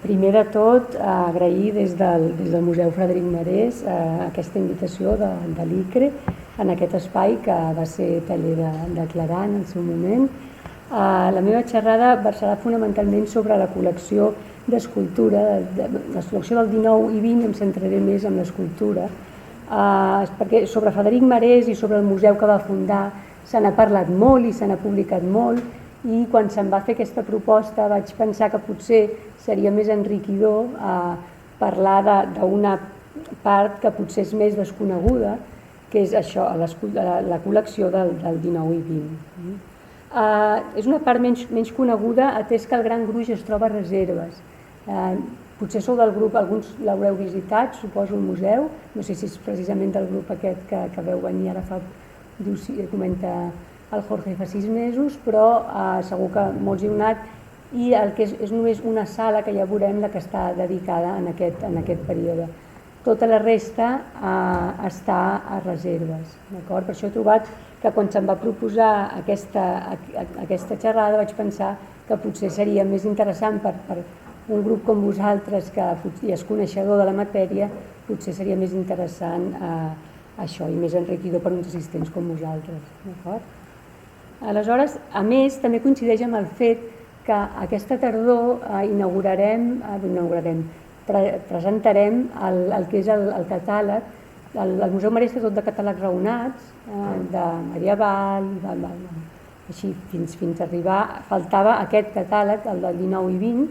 Primer de tot, agrair des del Museu Frederic Marès aquesta invitació de l'ICRE en aquest espai que va ser taller de Clarà en el seu moment. La meva xerrada versarà fonamentalment sobre la col·lecció d'escultura, la col·lecció del 19 i 20, em centraré més en l'escultura, perquè sobre Frederic Marès i sobre el museu que va fundar se n'ha parlat molt i se n'ha publicat molt, i quan se'm va fer aquesta proposta vaig pensar que potser seria més enriquidor parlar d'una part que potser és més desconeguda, que és això, la col·lecció del 19 i 20. És una part menys coneguda, atès que el Gran Gruix es troba a reserves. Potser sou del grup, alguns l'haureu visitat, suposo, el museu, no sé si és precisament del grup aquest que veu venir ara comenta el Jorge fa 6 mesos, però segur que molts hi heu anat, i el que és només una sala que ja veurem la que està dedicada en aquest període. Tota la resta està a reserves, d'acord? Per això he trobat que quan se'm va proposar aquesta xerrada vaig pensar que potser seria més interessant per un grup com vosaltres que és coneixedor de la matèria, potser seria més interessant això i més enriquidor per uns assistents com vosaltres, d'acord? Aleshores, a més, també coincideix amb el fet que aquesta tardor presentarem el que és el catàleg. El Museu Marès té tot de catàlegs raonats, de medieval, així fins a arribar. Faltava aquest catàleg, el del 19 i 20,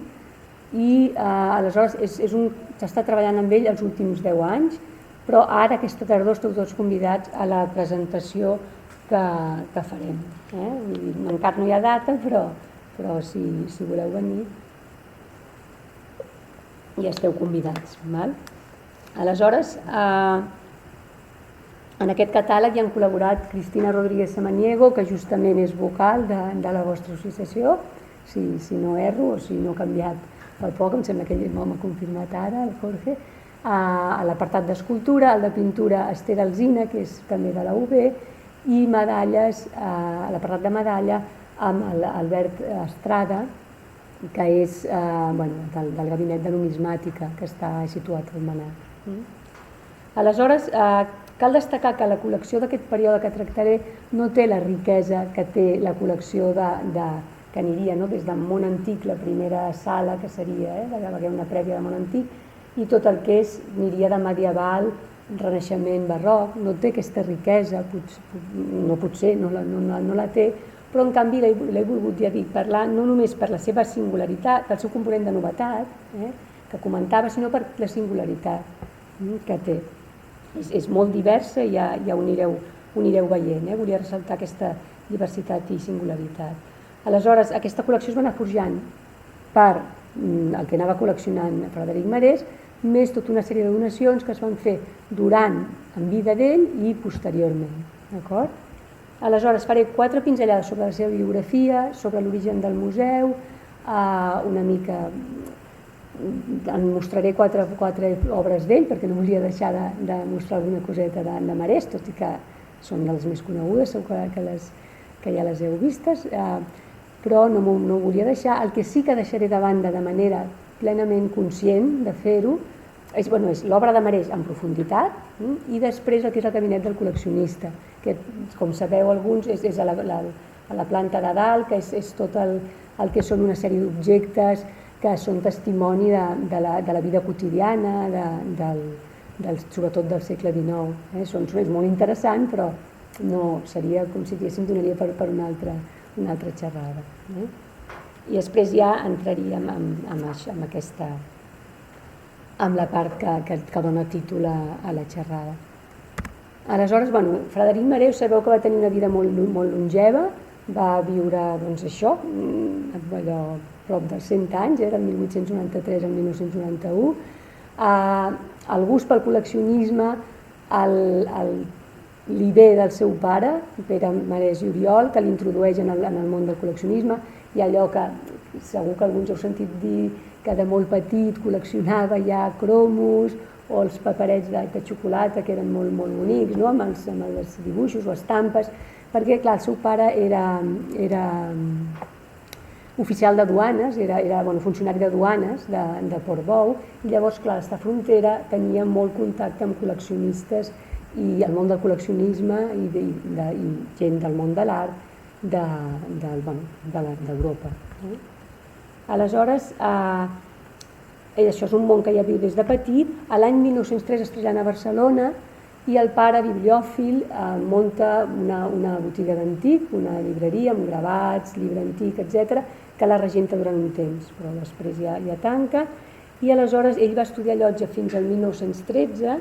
i aleshores s'està treballant amb ell els últims 10 anys, però ara aquesta tardor esteu tots convidats a la presentació que farem. Encara no hi ha data, però si voleu venir ja esteu convidats. Aleshores, en aquest catàleg hi han col·laborat Cristina Rodríguez Samaniego, que justament és vocal de la vostra associació, si no erro o si no he canviat pel poc, em sembla que ell m'ho ha confirmat ara, el Jorge. A l'apartat d'escultura, el de pintura Esther Alsina, que és també de la UB, i medalles, a l'apartat de medalla, amb l'Albert Estrada, que és del gabinet de numismàtica, que està situat al Manar. Aleshores, cal destacar que la col·lecció d'aquest període que tractaré no té la riquesa que té la col·lecció que aniria des de món antic, la primera sala que seria, hi va haver una prèvia de món antic, i tot el que aniria de medieval, renaixement, barroc. No té aquesta riquesa, no la té, però en canvi l'he volgut, ja dic, parlar no només per la seva singularitat, pel seu component de novetat, que comentava, sinó per la singularitat que té. És molt diversa i ja ho anireu veient. Volia ressaltar aquesta diversitat i singularitat. Aleshores, aquesta col·lecció es va anar forjant per el que anava col·leccionant Frederic Marès, més tota una sèrie de donacions que es van fer durant, en vida d'ell i posteriorment. Aleshores, faré 4 pinzellades sobre la seva biografia, sobre l'origen del museu, una mica en mostraré 4 obres d'ell, perquè no volia deixar de mostrar alguna coseta de Marès, tot i que són de les més conegudes, segur que ja les heu vistes, però no volia deixar. El que sí que deixaré de banda de manera plenament conscient de fer-ho és l'obra de Marès en profunditat, i després el que és el gabinet del col·leccionista, que com sabeu alguns és a la planta de dalt, que és tot el que són una sèrie d'objectes que són testimoni de la vida quotidiana, sobretot del segle XIX. És molt interessant, però no seria com si donaria per una altra xerrada. I després ja entraríem amb la part que dona títol a la xerrada. Aleshores, Frederic Marès, sabeu que va tenir una vida molt longeva, va viure això, prop dels 100 anys, del 1893 al 1991. El gust pel col·leccionisme li ve del seu pare, Pere Marès i Oriol, que l'introdueix en el món del col·leccionisme. Hi ha allò que segur que alguns heu sentit dir, que de molt petit col·leccionava ja cromos o els paperets de xocolata, que eren molt bonics, amb els dibuixos o estampes, perquè, clar, el seu pare era oficial de duanes, era funcionari de duanes de Portbou, i llavors, clar, aquesta frontera tenia molt contacte amb col·leccionistes i el món del col·leccionisme i gent del món de l'art d'Europa. Aleshores, això és un món que ja viu des de petit. L'any 1903 es trasllada a Barcelona i el pare, bibliòfil, munta una botiga d'antic, una llibreria amb gravats, llibre antic, etc., que la regenta durant un temps, però després ja tanca. I aleshores ell va estudiar llotja fins al 1913,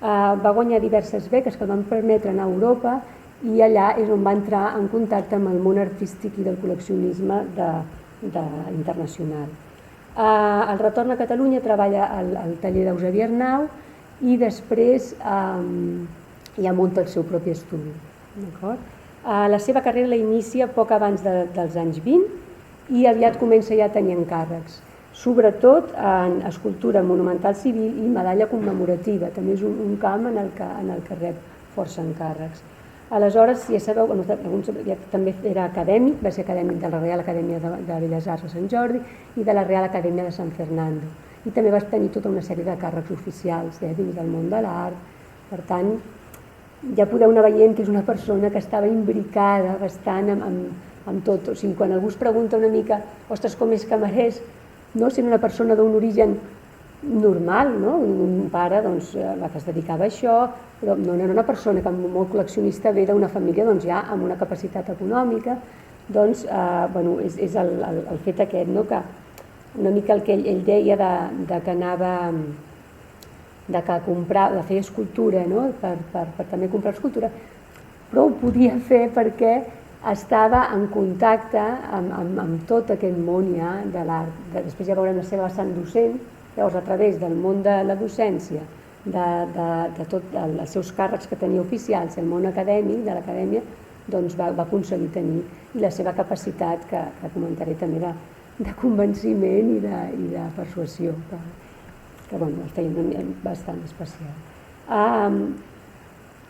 va guanyar diverses beques que el van permetre anar a Europa i allà és on va entrar en contacte amb el món artístic i del col·leccionisme internacional. Al retorn a Catalunya treballa al taller d'Eusebi Arnau i després ja munta el seu propi estudi. La seva carrera la inicia poc abans dels anys 20 i aviat comença ja a tenir encàrrecs, sobretot en escultura monumental civil i medalla commemorativa. També és un camp en el que rep força encàrrecs. Aleshores, ja sabeu, també era acadèmic, va ser acadèmic de la Real Acadèmia de Belles Arts de Sant Jordi i de la Real Acadèmia de San Fernando. I també va tenir tota una sèrie de càrrecs oficials dins del món de l'art. Per tant, ja podeu anar veient que és una persona que estava imbricada bastant amb tot. O sigui, quan algú es pregunta una mica, ostres, com és Camarès, sent una persona d'un origen normal, un pare que es dedicava a això, però no era una persona que molt col·leccionista, ve d'una família ja amb una capacitat econòmica. Doncs és el fet aquest, que una mica el que ell deia que anava de fer escultura per també comprar escultura, però ho podia fer perquè estava en contacte amb tot aquest món ja de l'art. Després ja veurem la seva vessant docent. Llavors, a través del món de la docència, de tots els seus càrrecs que tenia oficials, el món acadèmic, de l'acadèmia, doncs va aconseguir tenir, i la seva capacitat, que comentaré també, de convenciment i de persuasió, que el feia bastant especial.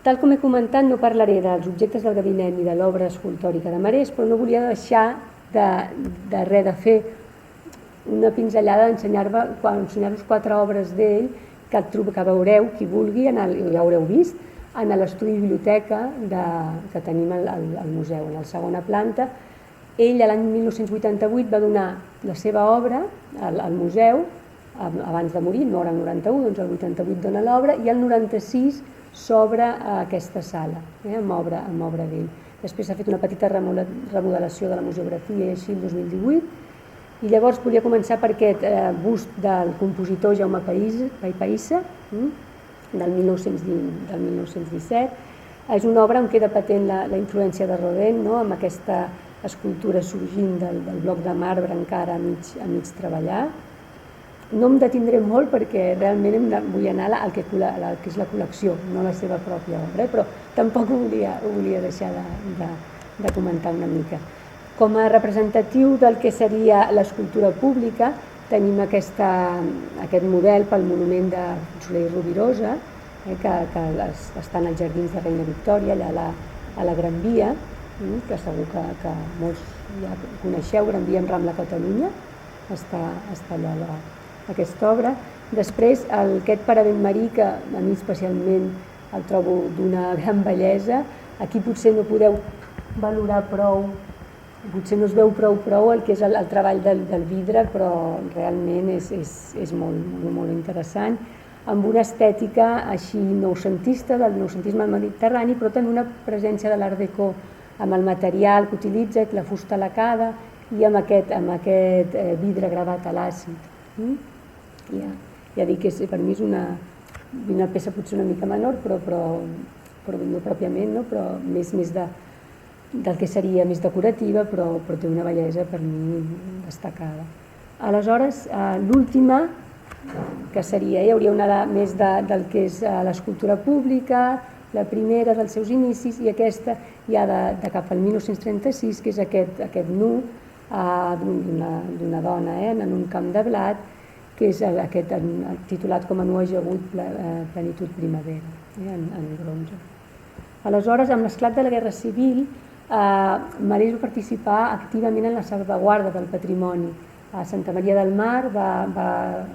Tal com he comentat, no parlaré dels objectes del gabinet ni de l'obra escultòrica de Marès, però no volia deixar de fer una pinzellada d'ensenyar-vos 4 obres d'ell que veureu, qui vulgui, ja haureu vist, en l'estudi biblioteca que tenim al museu, en la segona planta. Ell l'any 1988 va donar la seva obra al museu, abans de morir, mor el 91, doncs el 88 dona l'obra, i el 96 s'obre aquesta sala, amb obra d'ell. Després s'ha fet una petita remodelació de la museografia i així el 2018, i llavors volia començar per aquest bust del compositor Jaume Païssa, del 1917. És una obra on queda patent la influència de Rodin, amb aquesta escultura sorgint del bloc de marbre encara a mig treballar. No em detindré molt perquè realment vull anar al que és la col·lecció, no la seva pròpia obra, però tampoc ho volia deixar de comentar una mica. Com a representatiu del que seria l'escultura pública, tenim aquest model pel monument de Soler i Rovirosa, que està als jardins de Reina Victòria, allà a la Gran Via, que segur que molts ja coneixeu, Gran Via amb Rambla Catalunya, està allà aquesta obra. Després, aquest paravent marí, que a mi especialment el trobo d'una gran bellesa, aquí potser no podeu valorar prou, potser no es veu prou el que és el treball del vidre, però realment és molt interessant, amb una estètica així noucentista, del noucentisme mediterrani, però també una presència de l'art déco amb el material que utilitza, la fusta lacada i amb aquest vidre gravat a l'àcid. Ja dic que per mi és una peça potser una mica menor, però no pròpiament, però més del que seria més decorativa, però té una bellesa per mi destacada. Aleshores, l'última, que seria, hi hauria una més del que és l'escultura pública, la primera dels seus inicis, i aquesta ja de cap al 1936, que és aquest nu d'una dona en un camp de blat, que és aquest titulat com a nu ajagut Plenitud Primavera, en bronze. Aleshores, amb l'esclat de la Guerra Civil, Marès va participar activament en la salvaguarda del patrimoni. A Santa Maria del Mar va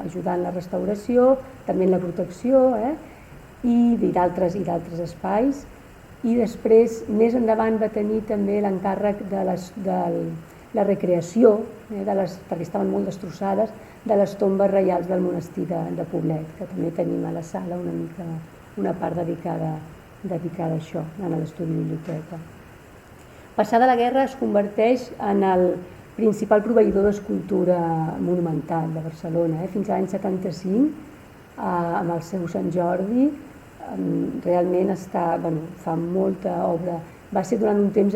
ajudar en la restauració, també en la protecció, i d'altres espais. I després, més endavant, va tenir també l'encàrrec de la recreació, perquè estaven molt destrossades, de les tombes reials del monestir de Poblet, que també tenim a la sala una part dedicada a això, en l'estudi biblioteca. Passada la guerra es converteix en el principal proveïdor d'escultura monumental de Barcelona. Fins a l'any 75, amb el seu Sant Jordi, realment fa molta obra. Va ser durant un temps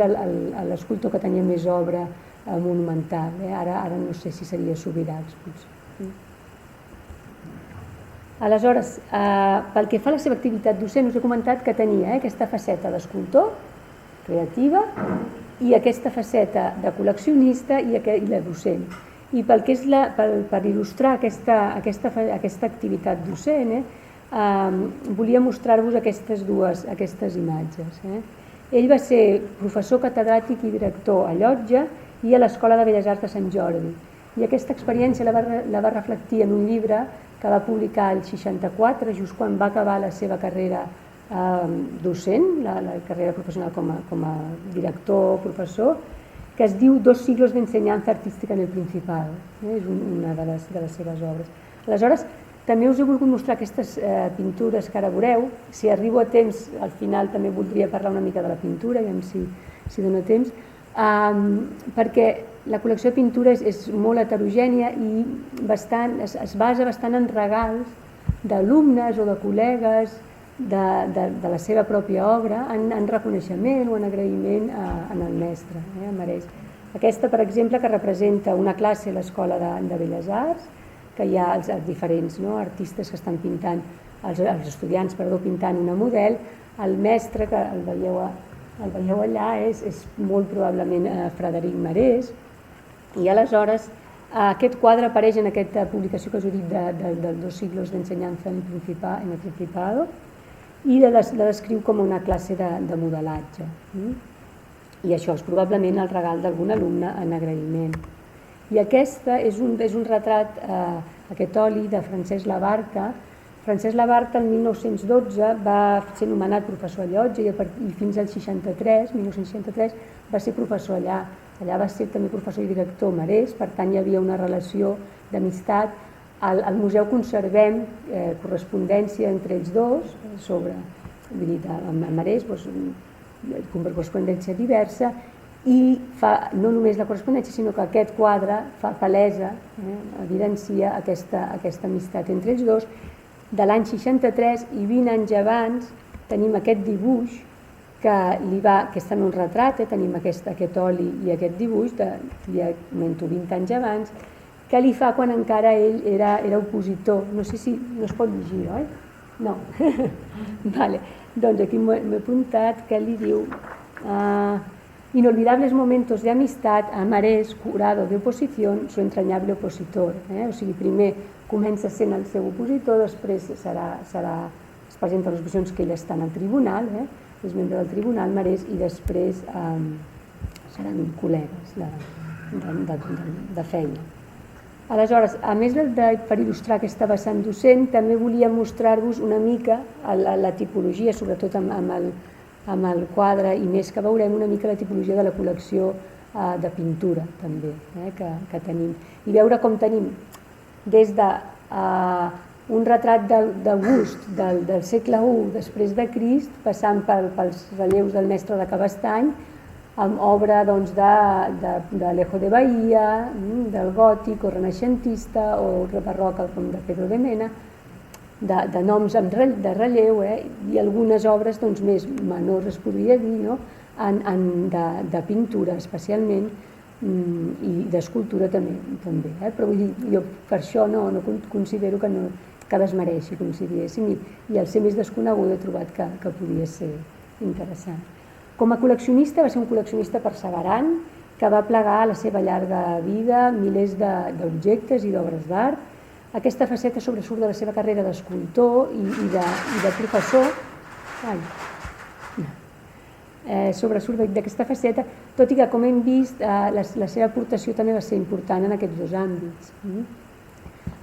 l'escultor que tenia més obra monumental. Ara no sé si seria Subirachs, potser. Aleshores, pel que fa a la seva activitat docent, us he comentat que tenia aquesta faceta d'escultor creativa i aquesta faceta de col·leccionista i la docent. I per il·lustrar aquesta activitat docent, volia mostrar-vos aquestes imatges. Ell va ser professor catedràtic i director a Llotja i a l'Escola de Belles Arts de Sant Jordi. I aquesta experiència la va reflectir en un llibre que va publicar el 64, just quan va acabar la seva carrera docent, la carrera professional com a director, professor, que es diu Dos siglos de enseñanza artística en el Principado. És una de les seves obres. Aleshores, també us he volgut mostrar aquestes pintures que ara veureu. Si arribo a temps, al final també voldria parlar una mica de la pintura, aviam si dona temps, perquè la col·lecció de pintures és molt heterogènia i es basa bastant en regals d'alumnes o de col·legues de la seva pròpia obra, en reconeixement o en agraïment al mestre, a Marès. Aquesta, per exemple, que representa una classe a l'Escola de Belles Arts, que hi ha els diferents artistes que estan pintant, els estudiants, pintant una model. El mestre, que el veieu allà, és molt probablement Frederic Marès, i aleshores aquest quadre apareix en aquesta publicació que us he dit de Dos siglos de enseñanza en el Principado, i la descriu com una classe de modelatge. I això és probablement el regal d'algun alumne en agraïment. I aquest és un retrat, aquest oli de Francesc Labarca. Francesc Labarca el 1912 va ser nomenat professor a Llotja i fins al 1963 va ser professor allà. Allà va ser també professor i director Marès, per tant hi havia una relació d'amistat. Al museu conservem correspondència entre ells dos sobre, amb Marès, correspondència diversa, i fa no només la correspondència, sinó que aquest quadre fa palesa, evidencia aquesta amistat entre ells dos. De l'any 63 i 20 anys abans tenim aquest dibuix que està en un retrat, tenim aquest oli i aquest dibuix, ja comento 20 anys abans, que li fa quan encara ell era opositor. No sé si no es pot llegir, oi? No. Doncs aquí m'he apuntat que li diu inolvidables momentos de amistad a Marès, curado de oposición, su entrañable opositor. O sigui, primer comença sent el seu opositor, després es presenta les oposicions que ell està en el tribunal, és membre del tribunal Marès, i després seran col·legues de feina. Aleshores, a més per il·lustrar aquesta vessant docent, també volia mostrar-vos una mica la tipologia, sobretot amb el quadre i més que veurem, una mica la tipologia de la col·lecció de pintura també que tenim. I veure com tenim des d'un retrat d'August del segle I després de Crist, passant pels relleus del mestre de Cabestany, amb obra d'Alejo de Bahia, del gòtic o renaixentista o barroc com de Pedro de Mena, de noms de relleu, i algunes obres més menors, es podria dir, de pintura especialment i d'escultura també. Però vull dir, jo per això no considero que desmereixi coincidíssim, i al ser més desconeguda he trobat que podia ser interessant. Com a col·leccionista va ser un col·leccionista perseverant que va plegar a la seva llarga vida milers d'objectes i d'obres d'art. Aquesta faceta sobresurt de la seva carrera d'escultor i de professor. sobresurt d'aquesta faceta, tot i que, com hem vist, la seva aportació també va ser important en aquests dos àmbits.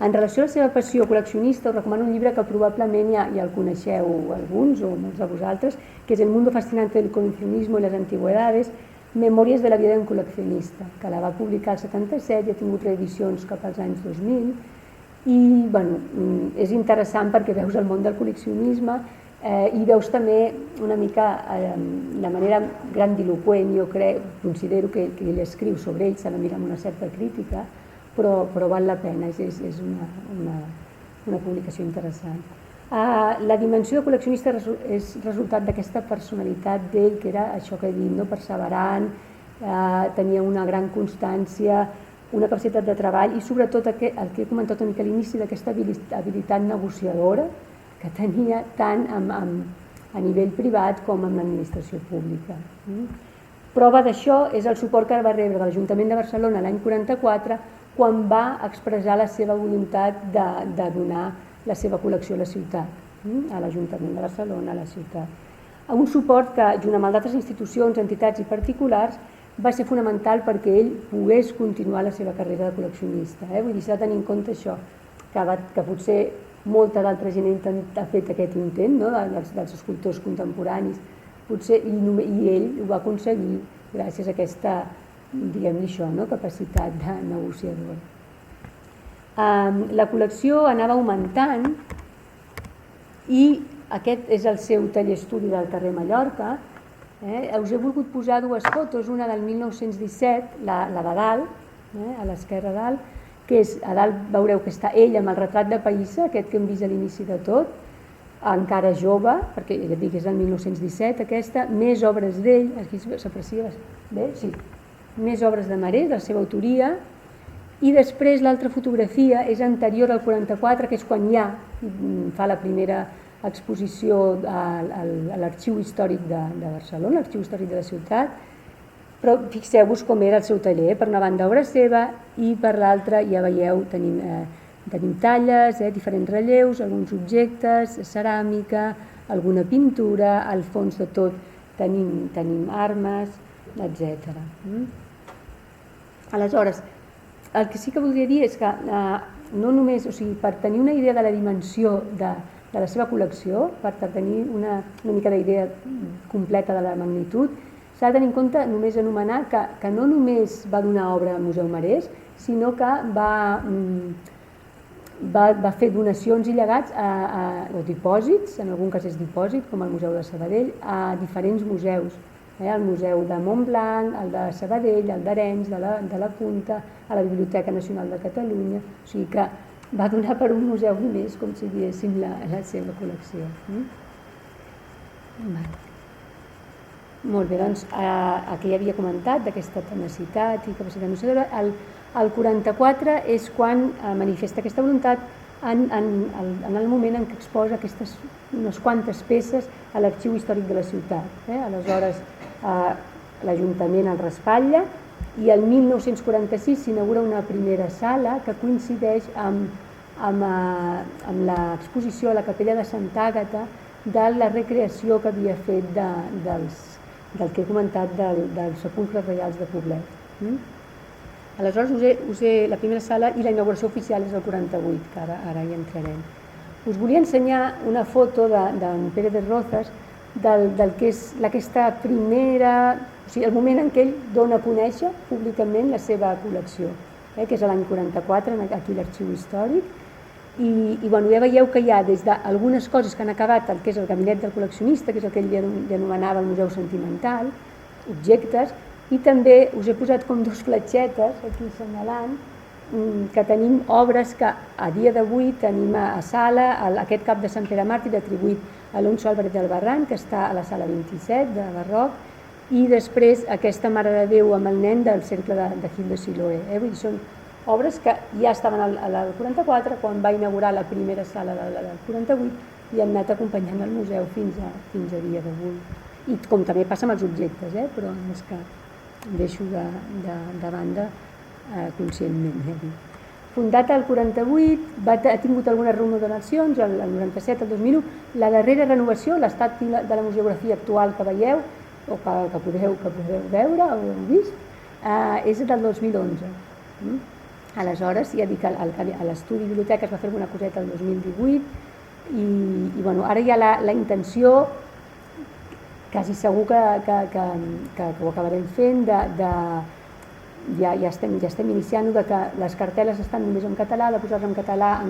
En relació a la seva passió col·leccionista, us recomano un llibre que probablement ja el coneixeu alguns o molts de vosaltres, que és El mundo fascinante del coleccionismo y las antigüedades, Memòries de la vida d'un col·leccionista, que la va publicar al 77 i ha tingut reedicions cap als anys 2000, i és interessant perquè veus el món del col·leccionisme i veus també una mica la manera grandiloqüent, jo considero que ell escriu sobre ell, s'ha de mirar amb una certa crítica, però val la pena, és una publicació interessant. La dimensió de col·leccionista és resultat d'aquesta personalitat d'ell, que era això que he dit, perseverant, tenia una gran constància, una capacitat de treball i sobretot el que he comentat una mica a l'inici d'aquesta habilitat negociadora que tenia tant a nivell privat com en l'administració pública. Prova d'això és el suport que va rebre de l'Ajuntament de Barcelona l'any 44 quan va expressar la seva voluntat de donar la seva col·lecció a la ciutat, a l'Ajuntament de Barcelona, a la ciutat. Un suport que, junt amb altres institucions, entitats i particulars, va ser fonamental perquè ell pogués continuar la seva carrera de col·leccionista. Vull dir, s'ha de tenir en compte això, que potser molta d'altra gent ha fet aquest intent, dels escultors contemporanis, i ell ho va aconseguir gràcies a aquesta, diguem-ne això, capacitat de negociador. La col·lecció anava augmentant i aquest és el seu taller estudi del carrer Mallorca. Us he volgut posar dues fotos, una del 1917, la de dalt, a l'esquerra dalt, que és, a dalt veureu que està ell amb el retrat de Païssa, aquest que hem vist a l'inici de tot, encara jove, perquè ja et dic, és el 1917 aquesta, més obres d'ell, aquí s'aprecia bé, sí, més obres de Marès, de la seva autoria, i després l'altra fotografia és anterior al 44, que és quan ja fa la primera exposició a l'Arxiu Històric de Barcelona, l'Arxiu Històric de la ciutat, però fixeu-vos com era el seu taller, per una banda obra seva i per l'altra ja veieu, tenim talles, diferents relleus, alguns objectes, ceràmica, alguna pintura, al fons de tot tenim armes, etc. Aleshores, el que sí que voldria dir és que no només, o sigui, per tenir una idea de la dimensió de la seva col·lecció, per tenir una mica d'idea completa de la magnitud, s'ha de tenir en compte només anomenar que no només va donar obra al Museu Marès, sinó que va fer donacions i llegats o dipòsits, en algun cas és dipòsit, com el Museu de Sabadell, a diferents museus, el Museu de Montblanc, el de Sabadell, el d'Arenys, de la Punta, a la Biblioteca Nacional de Catalunya, o sigui que va donar per un museu més, com si diguéssim, la seva col·lecció. Molt bé, doncs, aquí ja havia comentat d'aquesta tenacitat i capacitat negociadora. El 44 és quan manifesta aquesta voluntat en el moment en què exposa unes quantes peces a l'Arxiu Històric de la ciutat. Aleshores, l'Ajuntament el respatlla i el 1946 s'inaugura una primera sala que coincideix amb l'exposició a la Capella de Santa Àgata de la recreació que havia fet del que he comentat dels sepulcres reials de Poblet. Aleshores, la primera sala i la inauguració oficial és el 48, que ara hi entrarem. Us volia ensenyar una foto d'en Pérez de Rozas del que és aquesta primera, o sigui, el moment en què ell dona a conèixer públicament la seva col·lecció, que és l'any 44, aquí l'Arxiu Històric, i ja veieu que hi ha des d'algunes coses que han acabat el que és el gabinet del col·leccionista, que és el que ell anomenava el museu sentimental, objectes, i també us he posat com dos fletxetes aquí assenyalant que tenim obres que a dia d'avui tenim a sala, aquest cap de Sant Pere Màrtir atribuït a Alonso Álvarez del Barran, que està a la sala 27 de Barroc, i després aquesta Mare de Déu amb el nen del cercle de Gil de Siloé. Són obres que ja estaven al 44, quan va inaugurar la primera sala del 48, i han anat acompanyant el museu fins a dia d'avui. I com també passa amb els objectes, però és que deixo de banda conscientment. Fundat el 48, ha tingut algunes remodelacions, el 97, el 2001. La darrera renovació, l'estat de la museografia actual que veieu, o que podeu veure o heu vist, és del 2011. Aleshores, ja dic, a l'estudi biblioteca es va fer alguna coseta el 2018 i ara hi ha la intenció, quasi segur que ho acabarem fent, ja estem iniciant de que les cartel·les estan només en català, de posar-les en català,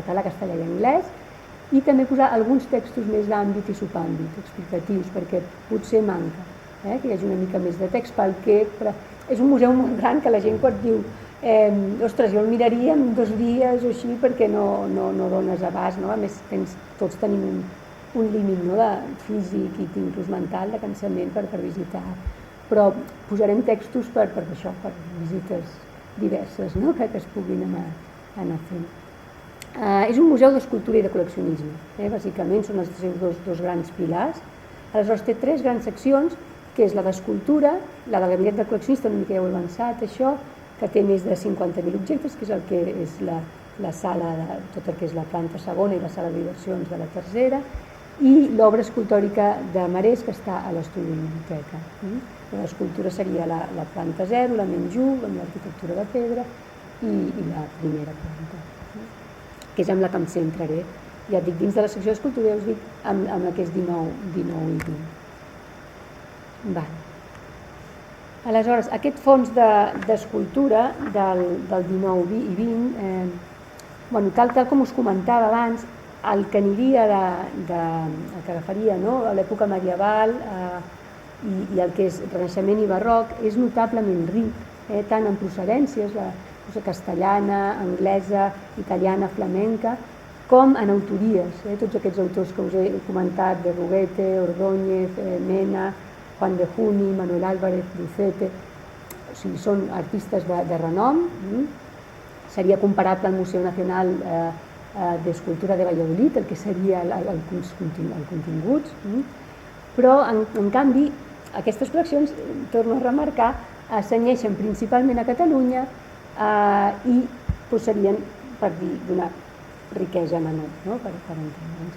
català, castellà i anglès, i també posar alguns textos més d'àmbit i subàmbit, explicatius, perquè potser manca, que hi hagi una mica més de text, perquè és un museu molt gran que la gent quan diu ostres, jo el miraria en 2 dies o així perquè no dones abast, a més tots tenim un límit físic i inclús mental de cansament per visitar, però posarem textos per això, per visites diverses que es puguin anar fent. És un museu d'escultura i de col·leccionisme, bàsicament són els seus dos grans pilars. Aleshores té 3 grans seccions, que és la d'escultura, la del gabinet de col·leccionista, una mica ja ho he avançat, això, que té més de 50.000 objectes, que és el que és la sala, tot el que és la planta segona i la sala de diversions de la tercera, i l'obra escultòrica de Marès, que està a l'estudi de la biblioteca. L'escultura seria la planta 0, la menys 1, amb l'arquitectura de pedra, i la primera planta, que és amb la que em centraré. Ja et dic, dins de la secció d'escultura, ja us dic, amb la que és 19 i 20. Aleshores, aquest fons d'escultura del 19 i 20, tal com us comentava abans, el que aniria el que agafaria a l'època medieval i el que és Renaixement i Barroc és notablement ric, tant en procedències, la castellana, anglesa, italiana, flamenca, com en autories. Tots aquests autors que us he comentat, de Berruguete, Ordóñez, Mena, Juan de Juni, Manuel Álvarez, Lucete, o sigui, són artistes de renom. Seria comparable al Museu Nacional d'Escultura de Valladolid, el que seria els continguts, però en canvi aquestes col·leccions, torno a remarcar, s'anyeixen principalment a Catalunya i serien, per dir, d'una riquesa menor, per entendre'ns.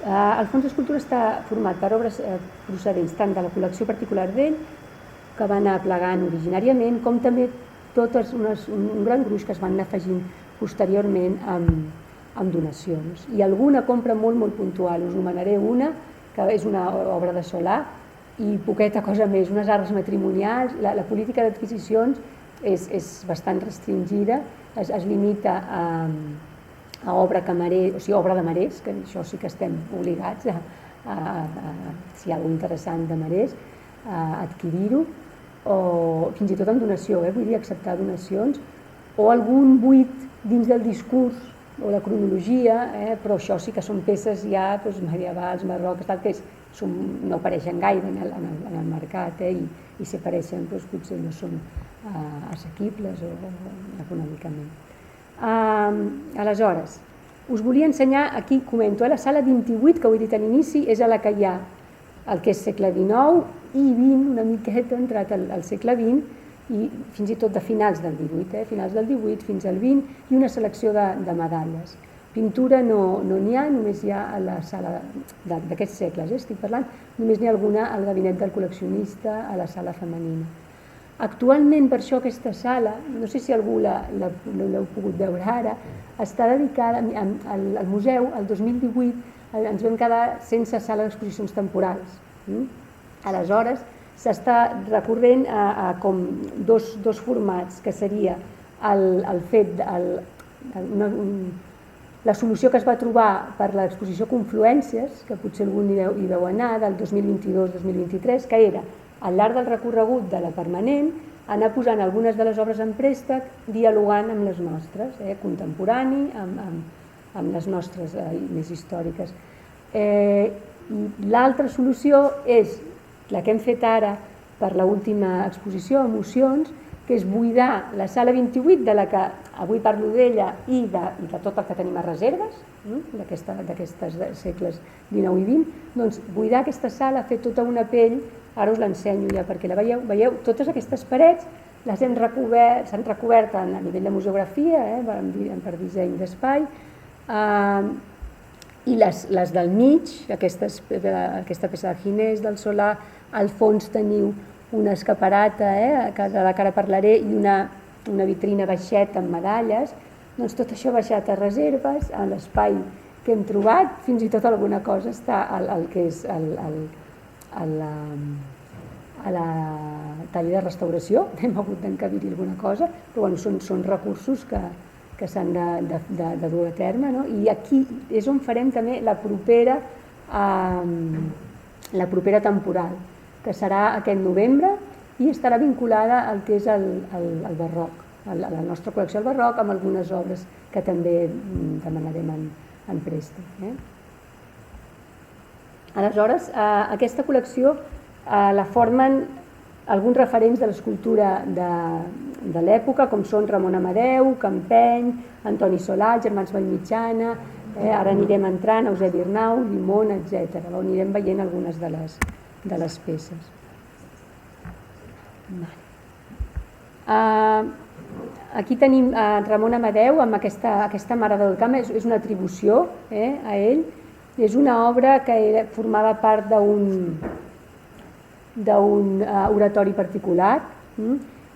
El fons d'escultura està format per obres procedents tant de la col·lecció particular d'ell, que va anar plegant originàriament, com també totes un gran gruix que es van anar afegint posteriorment amb donacions. I alguna compra molt puntual, us nomenaré una, que és una obra de Solà, i poqueta cosa més, unes arres matrimonials. La política d'adquisicions és bastant restringida, es limita a obra de Marès, que això sí que estem obligats, si hi ha alguna interessant de Marès, a adquirir-ho, o fins i tot en donació, vull dir, acceptar donacions, o algun buit dins del discurs o de cronologia, però això sí que són peces ja medievals, barroques, que no apareixen gaire en el mercat, i si apareixen potser no són assequibles econòmicament. Aleshores, us volia ensenyar, aquí comento, la sala 28, que ho he dit a l'inici, és a la que hi ha el que és segle XIX i XX, una miqueta entrat al segle XX, i fins i tot de finals del XVIII, finals del XVIII fins al XX, i una selecció de medalles. Pintura no n'hi ha, només hi ha a la sala d'aquests segles, estic parlant, només n'hi ha alguna al gabinet del col·leccionista, a la sala femenina. Actualment, per això, aquesta sala, no sé si algú l'heu pogut veure ara, està dedicada al museu. El 2018 ens vam quedar sense sala d'exposicions temporals. Aleshores, s'està recorrent a com dos formats, que seria el fet, la solució que es va trobar per l'exposició Confluències, que potser algun hi veu anar, del 2022-2023, que era, al llarg del recorregut de la permanent, anar posant algunes de les obres en préstec, dialogant amb les nostres, contemporani, amb les nostres més històriques. L'altra solució és la que hem fet ara per l'última exposició, Emocions, que és buidar la sala 28, de la que avui parlo d'ella, i de tot el que tenim a reserves, d'aquestes segles XIX i XX, doncs buidar aquesta sala, fer tota una pell, ara us l'ensenyo ja perquè la veieu, totes aquestes parets s'han recobert a nivell de museografia, per disseny d'espai, i les del mig, aquesta peça de Ginés, del Solà, al fons teniu una escaparata, de la que ara parlaré, i una vitrina baixeta amb medalles. Doncs tot això baixat a reserves, a l'espai que hem trobat, fins i tot alguna cosa està al que és a la taller de restauració, hem hagut d'encabir-hi alguna cosa, però bueno, són recursos que s'han de dur a terme, no? I aquí és on farem també la propera temporal, que serà aquest novembre i estarà vinculada al que és el barroc, a la nostra col·lecció al barroc, amb algunes obres que també demanarem en préstec. Aleshores, aquesta col·lecció la formen alguns referents de l'escultura de l'època, com són Ramon Amadeu, Campeny, Antoni Solà, Germans Vallmitjana, ara anirem entrant a Eusebi Arnau, Llimona, etc. On anirem veient algunes de les peces. Aquí tenim Ramon Amadeu amb aquesta Mare del Camp, és una atribució a ell, és una obra que formava part d'un oratori particular,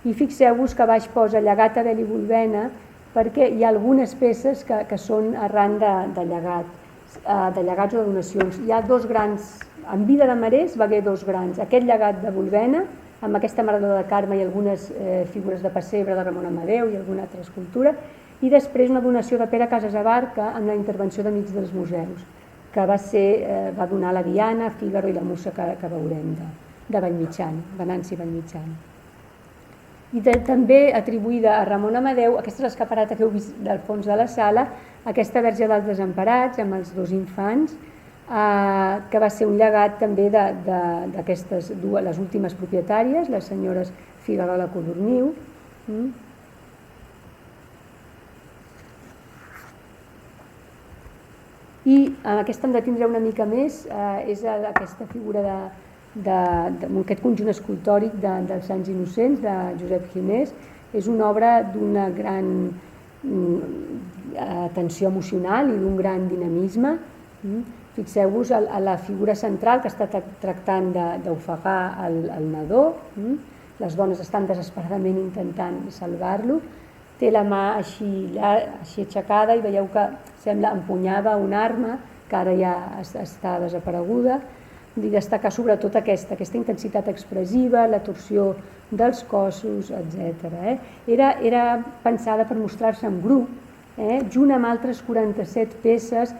i fixeu-vos que baix posa llegat a Bel i Bolbena perquè hi ha algunes peces que són arran de llegats o de donacions. Hi ha dos grans, en vida de Marès va haver dos grans, aquest llegat de Bolbena amb aquesta Mare de Carme i algunes figures de pessebre de Ramon Amadeu i alguna altra escultura, i després una donació de Pere Casas Abarca amb la intervenció d'Amics dels Museus, que va donar la Diana, Fígaro i la Musa que veurem de Vallmitjana, Venanci Vallmitjana. I també atribuïda a Ramon Amadeu, aquesta és l'escaparata que heu vist del fons de la sala, aquesta Verge dels Desemparats amb els dos infants, que va ser un llegat també d'aquestes dues, les últimes propietàries, les senyores Figuerola Codorniu. I aquesta hem de tindre una mica més, és aquesta figura d'aquest conjunt escultòric dels Sants Innocents de Josep Ginés. És una obra d'una gran tensió emocional i d'un gran dinamisme. Fixeu-vos a la figura central que està tractant d'ofegar el nadó, les dones estan desesperadament intentant salvar-lo, té la mà així aixecada i veieu que sembla empunyava una arma que ara ja està desapareguda. Vull destacar sobretot aquesta intensitat expressiva, la torsió dels cossos, etc. Era pensada per mostrar-se en grup, junt amb altres 47 peces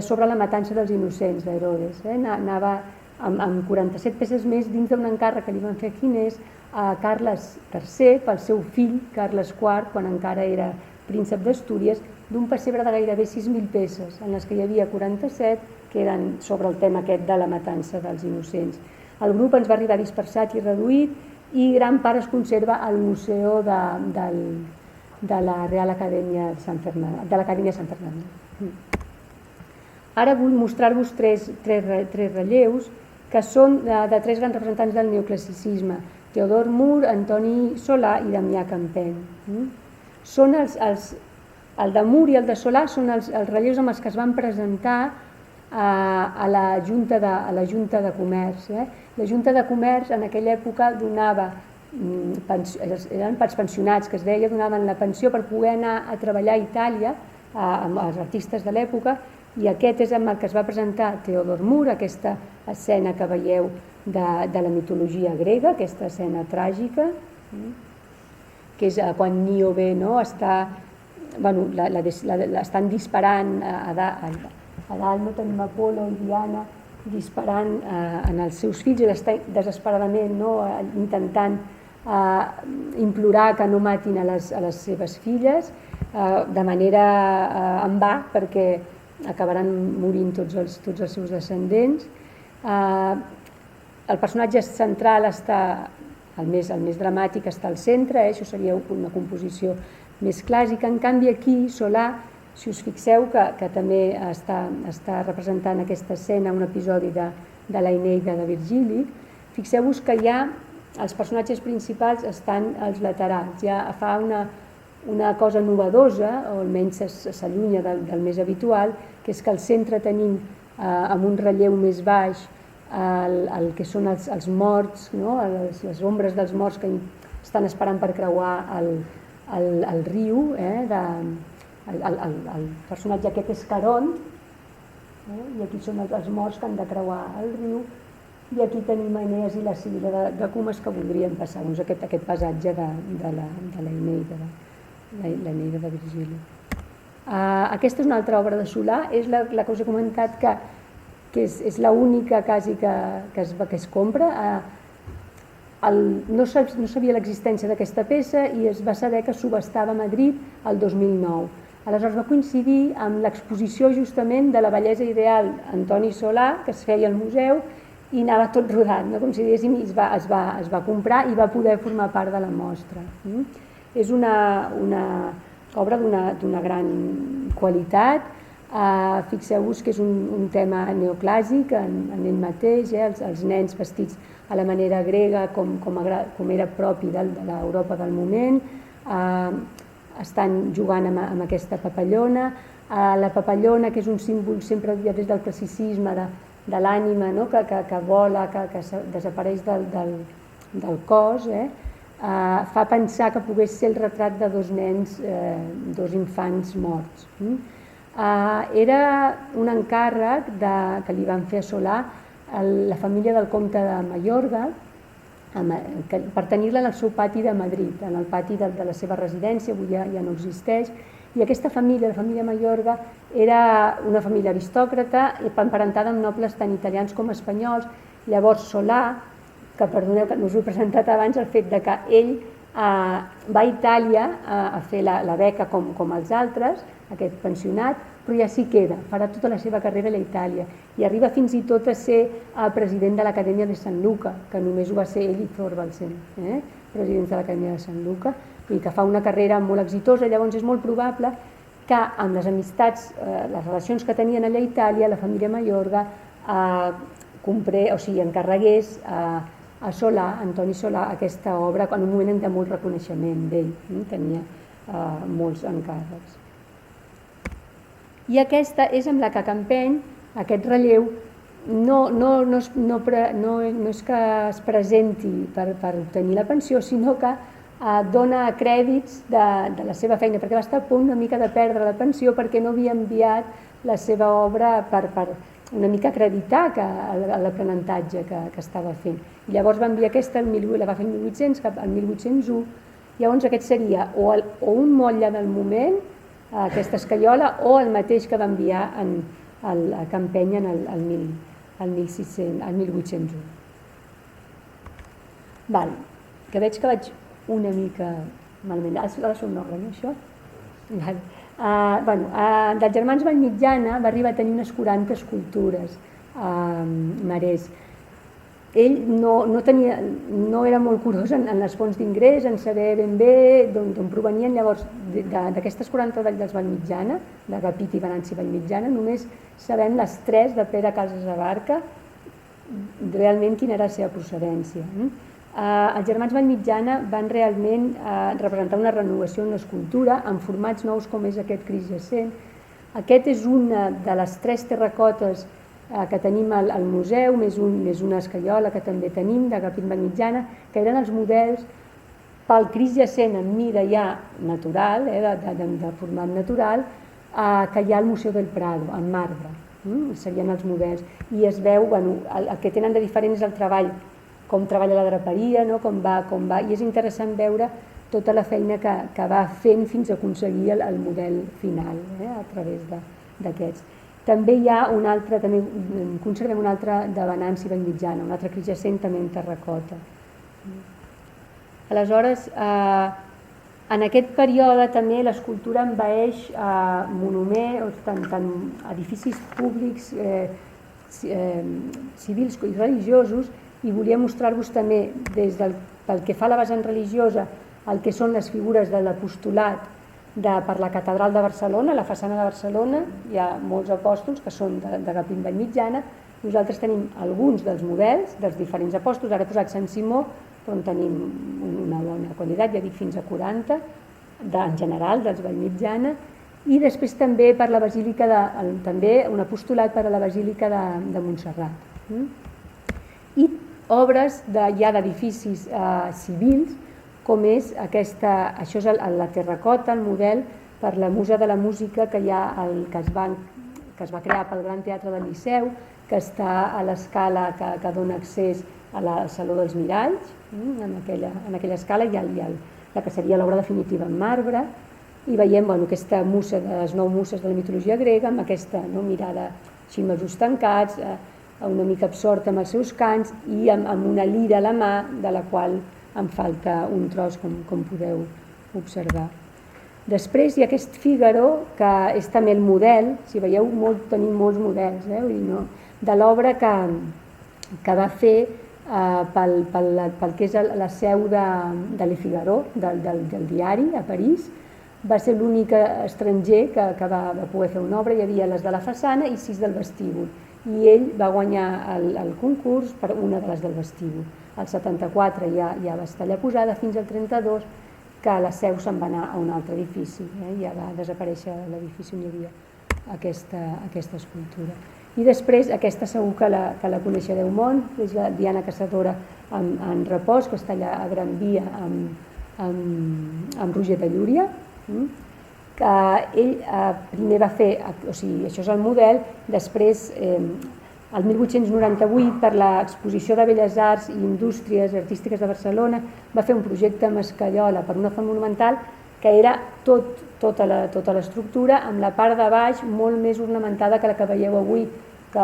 sobre la matança dels innocents d'Herodes. Anava amb 47 peces més dins d'un encàrrec que li van fer Ginés a Carles III, pel seu fill, Carles IV, quan encara era príncep d'Astúries, d'un pessebre de gairebé 6.000 peces, en les que hi havia 47 que eren sobre el tema aquest de la matança dels innocents. El grup ens va arribar dispersat i reduït i gran part es conserva al Museu de la Real Acadèmia de Sant Fernando. Ara vull mostrar-vos tres relleus que són de tres grans representants del neoclassicisme, Teodor Mur, Antoni Solà i Damià Campeny. El de Mur i el de Solà són els relleus amb els que es van presentar a la Junta de Comerç. La Junta de Comerç en aquella època donava, eren pensionats, que es deia, donaven la pensió per poder anar a treballar a Itàlia amb els artistes de l'època, i aquest és amb el que es va presentar Teodor Mur, aquesta escena que veieu de la mitologia grega, aquesta escena tràgica, que és quan Níobe estan disparant a dalt, no tenim Apol·lo i Diana disparant en els seus fills i està desesperadament intentant implorar que no matin a les seves filles de manera en va, perquè acabaran morint tots els seus descendents. El personatge central el més dramàtic està al centre, això seria una composició més clàssica. En canvi aquí Solà, si us fixeu que també està representant aquesta escena, un episodi de l'Eneida de Virgili, fixeu-vos que ja els personatges principals estan als laterals, ja fa una cosa novedosa, o almenys s'allunya del més habitual, que és que al centre tenim amb un relleu més baix el que són els morts, les ombres dels morts que estan esperant per creuar el riu, el personatge aquest és Caron, i aquí són els morts que han de creuar el riu, i aquí tenim Enees i la Sibila de Cumes que voldrien passar, doncs aquest passatge de l'Eneida de Virgili. Aquesta és una altra obra de Solà, és la que us he comentat que és l'única quasi que es compra. No sabia l'existència d'aquesta peça i es va saber que subhastava a Madrid el 2009. Aleshores va coincidir amb l'exposició justament de la bellesa ideal Antoni Solà, que es feia al museu, i anava tot rodat, com si diguéssim, es va comprar i va poder formar part de la mostra. És una obra d'una gran qualitat. Fixeu-vos que és un tema neoclàssic en ell mateix, els nens vestits a la manera grega com era propi de l'Europa del moment, estan jugant amb aquesta papallona. La papallona, que és un símbol sempre des del classicisme de l'ànima, que vola, que desapareix del cos, fa pensar que pogués ser el retrat de dos nens, dos infants morts. Era un encàrrec que li van fer a Solà la família del comte de Mallorca per tenir-la en el seu pati de Madrid, en el pati de la seva residència, avui ja no existeix. I aquesta família, la família Mallorca, era una família aristòcrata emparentada amb nobles tant italians com espanyols. Llavors Solà, que perdoneu que no us ho he presentat abans, el fet que ell va a Itàlia a fer la beca com els altres, aquest pensionat, però ja s'hi queda, farà tota la seva carrera a Itàlia i arriba fins i tot a ser president de l'Acadèmia de Sant Luca, que només ho va ser ell i Thorvaldsen, presidents de l'Acadèmia de Sant Luca, i que fa una carrera molt exitosa. Llavors és molt probable que amb les amistats, les relacions que tenien allà a Itàlia, la família Mallorca encarregués a Solà, Antoni Solà, aquesta obra en un moment de molt reconeixement d'ell, tenia molts encàrrecs. I aquesta és amb la que Campeny, aquest relleu, no és que es presenti per obtenir la pensió, sinó que dona crèdits de la seva feina, perquè va estar a punt una mica de perdre la pensió perquè no havia enviat la seva obra per una mica acreditar l'aprenentatge que estava fent. Llavors va enviar aquesta, la va fer el 1800, cap al 1801. Llavors aquest seria o un motlle del moment, aquesta escaiola, o el mateix que va enviar a Campeny el 1801. Que veig que vaig una mica malament. Ha de ser un ordre, no, això? Dels germans Vallmitjana va arribar a tenir unes 40 escultures Marès. Ell no era molt curós en les fonts d'ingrés, en saber ben bé d'on provenien. Llavors, d'aquestes 40 dels Vallmitjana, de Gapit i Venanci Vallmitjana, només sabem les 3 de Pere Casas Abarca, realment quina era la seva procedència. Els germans Vallmitjana van realment representar una renovació en l'escultura amb formats nous com és aquest Crist jacent. Aquest és una de les 3 terracotes que tenim al museu, més una escaiola que també tenim de Gapit Vallmitjana, que eren els models pel Crist jacent en mida ja natural, de format natural, que hi ha al Museu del Prado, en marbre. Serien els models. I es veu, el que tenen de diferent és el treball, com treballa la draperia, com va, i és interessant veure tota la feina que va fent fins a aconseguir el model final a través d'aquests. També hi ha un altre, també conservem un altre de Venanci Vallmitjana, un altre Crist jacent també en terracota. Aleshores, en aquest període també l'escultura envaeix monuments, tant edificis públics, civils i religiosos, i volia mostrar-vos també, pel que fa a la vessant religiosa, el que són les figures de l'apostolat per la catedral de Barcelona, la façana de Barcelona. Hi ha molts apòstols que són de Gapit Vallmitjana. Nosaltres tenim alguns dels models dels diferents apòstols, ara he posat Sant Simó, on tenim una bona qualitat, ja dic fins a 40, en general, dels Vallmitjana, i després també per la basílica, també un apostolat per a la basílica de Montserrat. i obres ja d'edificis civils, com és aquesta, això és la terracota, el model per la Musa de la Música que es va crear pel Gran Teatre del Liceu, que està a l'escala que dona accés al Saló dels Miralls. En aquella escala hi ha la que seria l'obra definitiva en marbre, i veiem aquesta musa, les 9 muses de la mitologia grega, amb aquesta mirada així amb els ulls tancats, una mica absorta amb els seus cants i amb una lira a la mà, de la qual em falta un tros, com podeu observar. Després hi ha aquest Fígaro, que és també el model, si veieu tenim molts models, de l'obra que va fer pel que és la seu de Le Figaro, del diari a París. Va ser l'únic estranger que va poder fer una obra. Hi havia les de la façana i 6 del vestíbul, i ell va guanyar el concurs per una de les del vestíbul. Al 74 ja va estar allà posada, fins al 32, que la seu se'n va anar a un altre edifici, ja va desaparèixer l'edifici on hi havia aquesta escultura. I després, aquesta segur que la coneixereu molt, és la Diana Caçadora en repòs, que està allà a Gran Via amb Roger de Llúria, que ell primer va fer, o sigui, això és el model, després, el 1898, per l'exposició de Belles Arts i Indústries Artístiques de Barcelona, va fer un projecte amb escaiola per una font monumental que era tota l'estructura, amb la part de baix molt més ornamentada que la que veieu avui, que,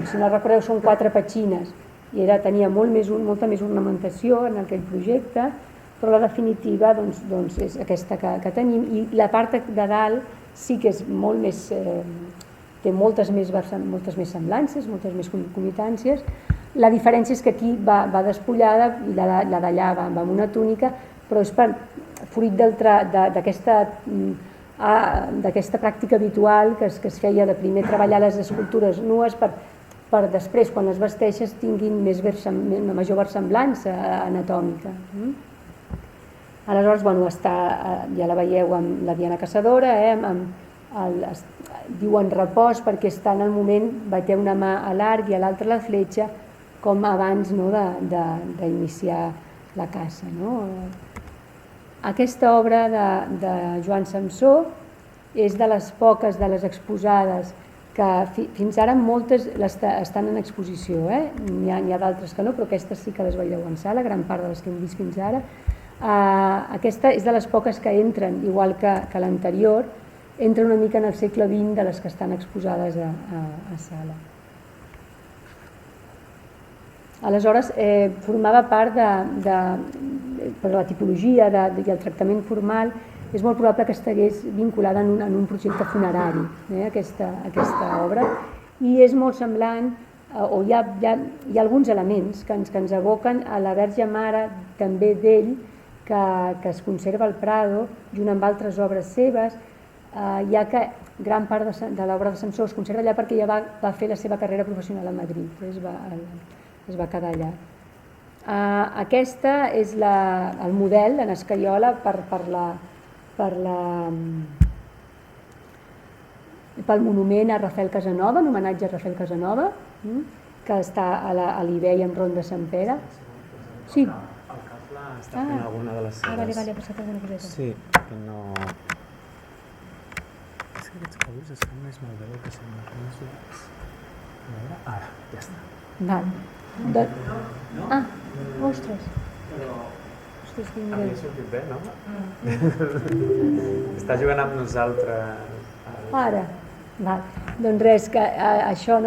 si no recordeu, són 4 petxines, i tenia molta més ornamentació en aquell projecte, però la definitiva és aquesta que tenim, i la part de dalt sí que és molt més, té moltes més semblances, moltes més concomitàncies. La diferència és que aquí va despullada i la d'allà va amb una túnica, però és fruit d'aquesta pràctica habitual que es feia de primer treballar les escultures nues per després, quan les vesteixes, tinguin una major versemblança anatòmica. Aleshores, ja la veieu amb la Diana Caçadora, diu en repòs perquè està en el moment, té una mà a l'arc i a l'altra la fletxa, com abans d'iniciar la caça. Aquesta obra de Joan Samsó és de les poques de les exposades que fins ara moltes estan en exposició. N'hi ha d'altres que no, però aquestes sí que les veureu en sala, gran part de les que hem vist fins ara. Aquesta és de les poques que entren, igual que l'anterior, entra una mica en el segle XX de les que estan exposades a sala. Aleshores, formava part per la tipologia i el tractament formal, és molt probable que estigués vinculada en un projecte funerari, aquesta obra, i és molt semblant, o hi ha alguns elements que ens evoquen a la Verge Mare, també d'ell, que es conserva al Prado, junt amb altres obres seves, ja que gran part de l'obra de Samsó es conserva allà perquè ja va fer la seva carrera professional a Madrid, es va quedar allà. Aquesta és el model en escaiola pel monument a Rafael Casanova, en homenatge a Rafael Casanova, que està a l'Ibei amb Ronda Sant Pere. Sí. El Cafla està fent alguna de les seves... Vale, ha passat alguna coseta. Sí, que no... És que aquests cabells es fan més malbé que sembla. A veure, ara, ja està. Val. Ostres. Ostres, quin nivell. A mi ha sortit bé, no? Està jugant amb nosaltres. Ara. Doncs res, que això,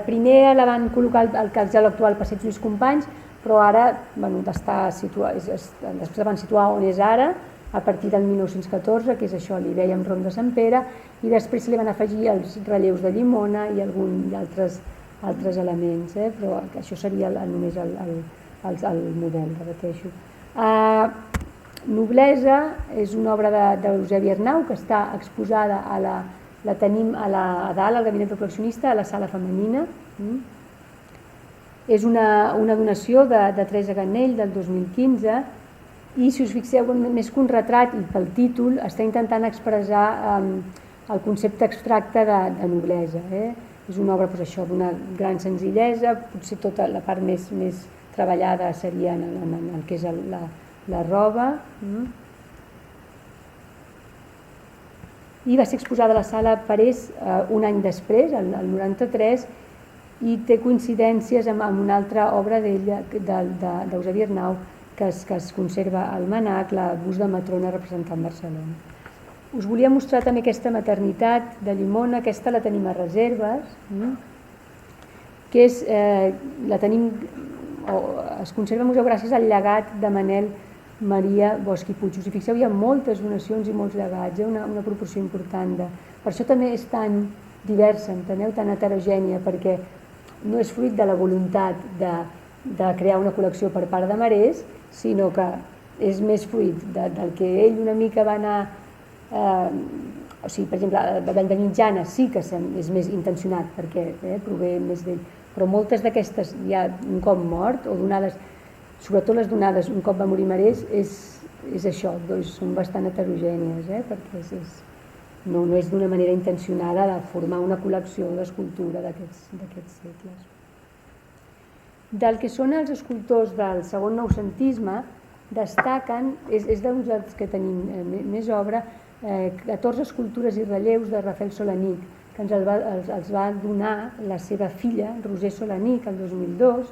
primer la van col·locar al casal actual Passeig Lluís Companys, però ara després la van situar on és ara, a partir del 1914, que és això, l'Ibei amb Ronda Sant Pere, i després se li van afegir els relleus de Llimona i altres elements, però això seria només el model, repeteixo. Noblesa és una obra d'Eusebi Arnau que està exposada la tenim a dalt, al gabinet del col·leccionista, a la sala femenina. És una donació de Teresa Ganell del 2015 i, si us fixeu, més que un retrat, i pel títol, està intentant expressar el concepte abstracte de noblesa. És una obra d'una gran senzillesa, potser tota la part més treballada seria en el que és la roba. I va ser exposada a la Sala Parés un any després, el 93, i té coincidències amb una altra obra d'ella, d'Eusebi Arnau, que es conserva al Mnac, la Bust de Matrona representant Barcelona. Us volia mostrar també aquesta maternitat de Llimona, aquesta la tenim a reserves, que es conserva al museu gràcies al llegat de Manel Maria Bosch i Puig. Us hi fixeu, hi ha moltes donacions i molts llegats, una proporció important. Per això també és tan diversa, enteneu, tan heterogènia, perquè no és fruit de la voluntat de crear una col·lecció per part de Marès, sinó que és més fruit del que ell una mica va anar... O sigui, per exemple, la Vall de Mitjana sí que és més intencionat, perquè prové més d'ell, però moltes d'aquestes ja un cop mort, o donades, sobretot les donades un cop va morir Marès, és això, són bastant heterogènies, perquè no és d'una manera intencionada de formar una col·lecció d'escultura d'aquests segles. Del que són els escultors del segon noucentisme, destaquen, és d'uns dels que tenim més obra, 14 escultures i relleus de Rafael Solanic, que els va donar la seva filla, Roser Solanic, el 2002,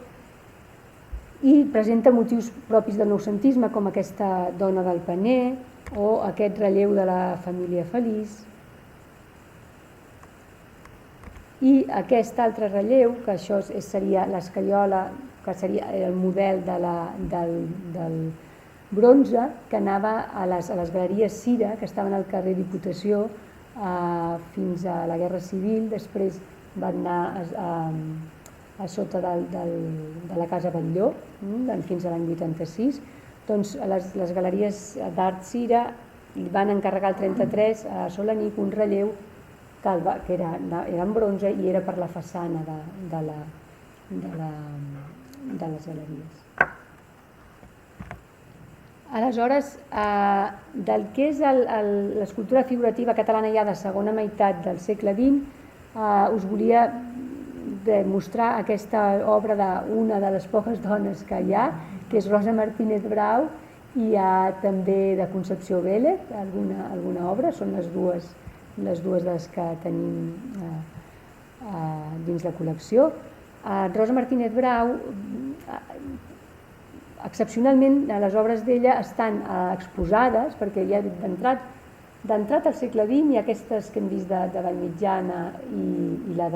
i presenta motius propis del noucentisme, com aquesta dona del paner o aquest relleu de la família feliç. I aquest altre relleu, que això seria l'escaiola, que seria el model del bronze, que anava a les galeries Cira, que estaven al carrer Diputació fins a la Guerra Civil, després van anar a sota de la Casa Batlló, fins a l'any 86. Doncs les galeries d'art Cira van encarregar el 33 a Solanic un relleu que era en bronze i era per la façana de les galeries. Aleshores, del que és l'escultura figurativa catalana ja de segona meitat del segle XX, us volia mostrar aquesta obra d'una de les poques dones que hi ha, que és Rosa Martínez Brau, i hi ha també de Concepció Vélez, alguna obra, són les dues de les que tenim dins la col·lecció. Rosa Martínez Brau, excepcionalment, les obres d'ella estan exposades, perquè ja d'entrat al segle XX hi ha aquestes que hem vist de Vallmitjana i la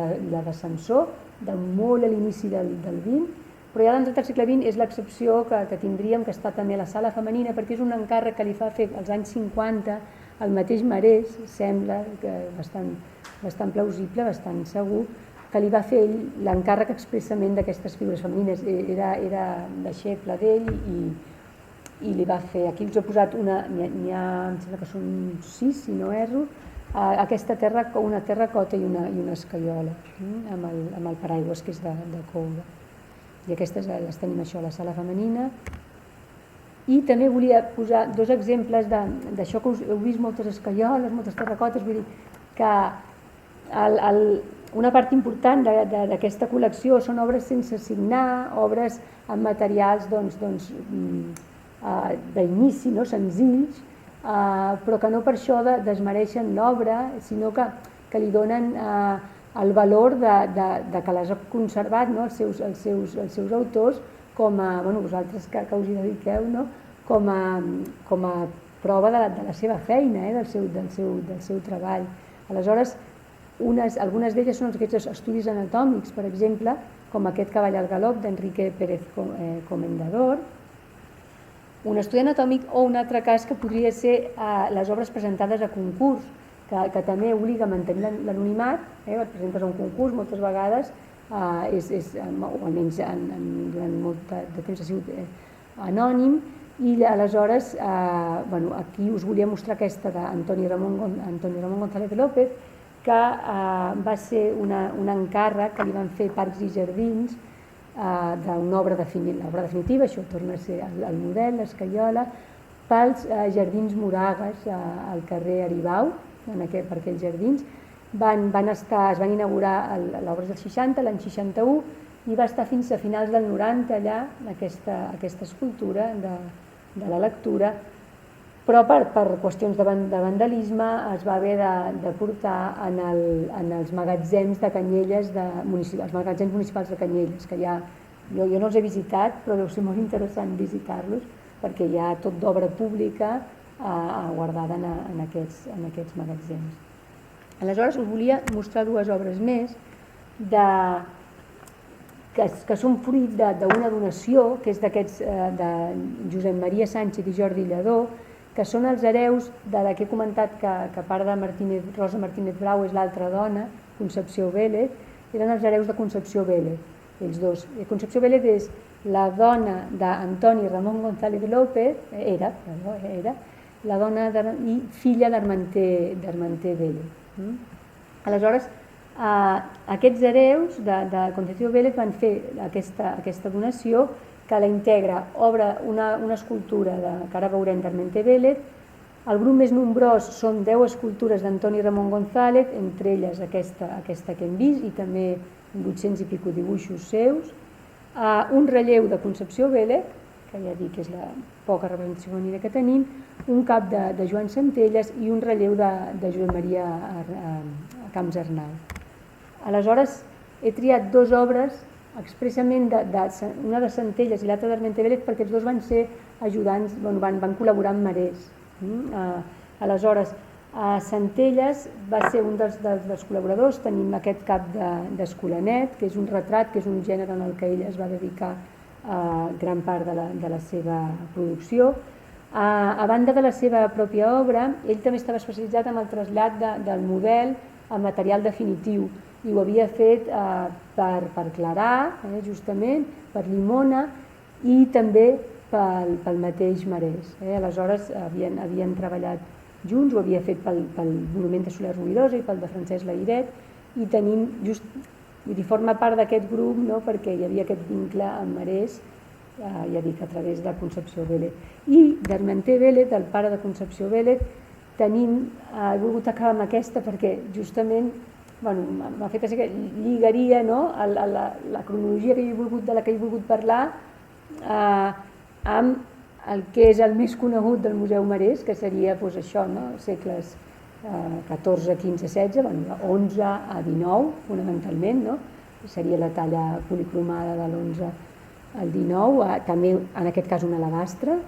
de Samsó, de molt a l'inici del XX, però ja d'entrat al segle XX és l'excepció que tindríem, que està també a la sala femenina, perquè és un encàrrec que li fa fer als anys 50 el mateix Marès, sembla bastant plausible, bastant segur, que li va fer ell l'encàrrec expressament d'aquestes figures femenines. Era deixeble d'ell i li va fer, aquí us he posat n'hi ha, em sembla que són 6, si no erro, una terracota i una escaiola, amb el paraigües que és de coure. I aquestes les tenim això a la sala femenina. I també volia posar dos exemples d'això que heu vist, moltes escaioles, moltes terracotes, vull dir que una part important d'aquesta col·lecció són obres sense signar, obres amb materials d'inici, senzills, però que no per això desmereixen l'obra, sinó que li donen el valor que les ha conservat els seus autors, com a, vosaltres que us hi dediqueu, com a prova de la seva feina, del seu treball. Aleshores, algunes d'elles són aquests estudis anatòmics, per exemple, com aquest Cavall al galop d'Enrique Pérez Comendador, un estudi anatòmic, o un altre cas que podria ser les obres presentades a concurs, que també obliga a mantenir l'anonimat. Et presentes a un concurs, moltes vegades, o almenys durant molt de temps ha sigut anònim, i aleshores aquí us volia mostrar aquesta d'Antoni Ramon González López, que va ser un encàrrec que li van fer Parcs i Jardins d'una obra definitiva, això torna a ser el model, l'escaiola, pels Jardins Moragues al carrer Aribau, per aquells jardins, es van inaugurar l'obra dels 60, l'any 61, i va estar fins a finals del 90 allà, aquesta escultura de la lectura, però per qüestions de vandalisme es va haver de portar en els magatzems de Canyelles, els magatzems municipals de Canyelles, que jo no els he visitat, però deu ser molt interessant visitar-los, perquè hi ha tot d'obra pública guardada en aquests magatzems. Aleshores us volia mostrar dues obres més que són fruit d'una donació, que és d'aquests de Josep Maria Sánchez i Jordi Lledó, que són els hereus de la que he comentat, que a part de Rosa Martínez Brau és l'altra dona, Concepció Vélez, eren els hereus de Concepció Vélez, ells dos. Concepció Vélez és la dona d'Antoni Ramon González López, era la dona i filla d'Armanter Vélez. Aleshores, aquests hereus de Concepció Vélez van fer aquesta donació, que la integra, obre una escultura que ara veurem d'Armanter Vélez. El grup més nombrós són 10 escultures d'Antoni Ramon González, entre elles aquesta que hem vist, i també 800 i pico dibuixos seus, un relleu de Concepció Vélez, que ja dic que és la poca representació femenina que tenim, un cap de Joan Centelles i un relleu de Josep Maria Camps Arnal. Aleshores, he triat dues obres expressament, una de Centelles i l'altra d'Armanter Vélez, perquè els dos van ser ajudants, van col·laborar amb Marès. Aleshores, Centelles va ser un dels col·laboradors. Tenim aquest cap d'Escolanet, que és un retrat, que és un gènere en el que ell es va dedicar gran part de la seva producció. A banda de la seva pròpia obra, ell també estava especialitzat en el trasllat del model a material definitiu, i ho havia fet per Clarà, justament, per Llimona, i també pel mateix Marès. Aleshores havien treballat junts, ho havia fet pel monument de Soler Rubirosa i pel de Francesc Layret, i tenim forma part d'aquest grup, perquè hi havia aquest vincle amb Marès, ja dic, a través de Concepció Vélez. I d'Armanter Vélez, del pare de Concepció Vélez, he volgut acabar amb aquesta perquè justament m'ha fet que lligaria la cronologia de la que he volgut parlar amb el que és el més conegut del Museu Marès, que seria això, segles XIV, XV, XVI, XI a XIX, fonamentalment, seria la talla policromada de l'11 al XIX, també en aquest cas un alabastre,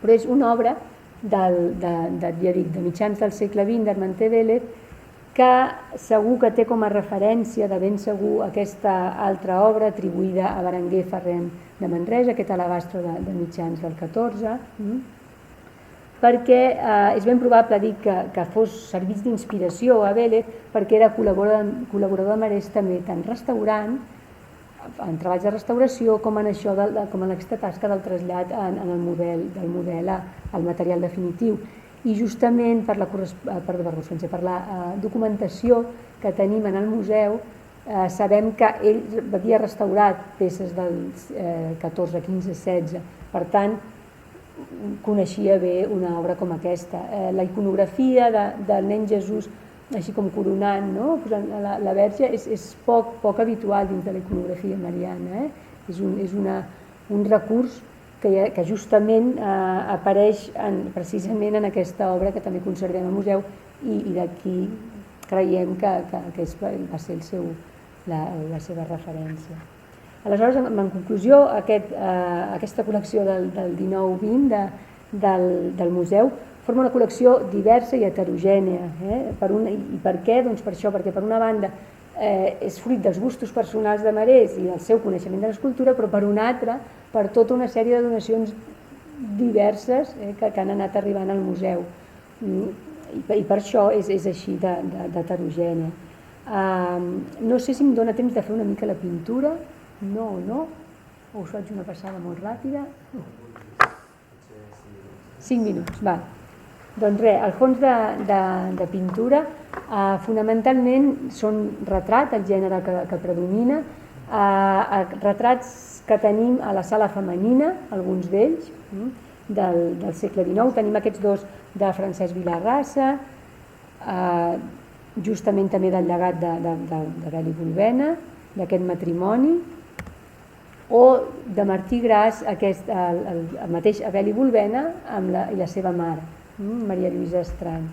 però és una obra de mitjans del segle XX d'Armanter Vélez, que segur que té com a referència de ben segur aquesta altra obra atribuïda a Berenguer Ferrén de Manresa, aquest alabastre de mitjans del XIV, perquè és ben probable dir que fos servís d'inspiració a Vélez, perquè era col·laborador de Marès també, tant restaurant, en treballs de restauració, com en això, com en aquesta tasca del trasllat del model al material definitiu. I justament per la documentació que tenim en el museu, sabem que ell havia restaurat peces dels 14, 15, 16, per tant coneixia bé una obra com aquesta. La iconografia del nen Jesús així com coronant, posant la Verge, és poc habitual dins de la iconografia mariana. És un recurs que justament apareix precisament en aquesta obra que també conservem al museu, i d'aquí creiem que va ser la seva referència. Aleshores, en conclusió, aquesta col·lecció del 19-20 del museu forma una col·lecció diversa i heterogènia. I per què? Doncs per això, perquè per una banda és fruit dels gustos personals de Marès i del seu coneixement de l'escultura, però per una altra per tota una sèrie de donacions diverses que han anat arribant al museu, i per això és així d'heterogènia. No sé si em dóna temps de fer una mica la pintura, o us faig una passada molt ràpida. 5 minuts, val. Doncs res, el fons de pintura fonamentalment són retrat, el gènere que predomina, retrats que tenim a la sala femenina, alguns d'ells, del segle XIX. Tenim aquests dos de Francesc Vilarrasa, justament també del llegat de Beli Bulbena, d'aquest matrimoni, o de Martí Gras, el mateix Beli Bulbena i la seva mare, Maria Lluïsa Estrany.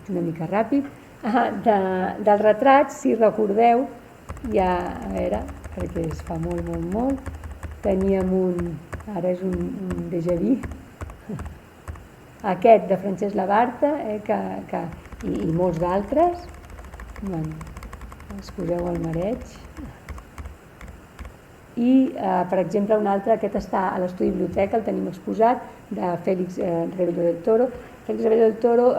Una mica ràpid. Dels retrats, si recordeu, ja, a veure, perquè es fa molt, teníem ara és un déjà vu, aquest de Francesc Labarta, i molts d'altres. Excuseu el mareig. I, per exemple, un altre, aquest està a l'estudi biblioteca, el tenim exposat, de Félix Rebello del Toro. Félix Rebello del Toro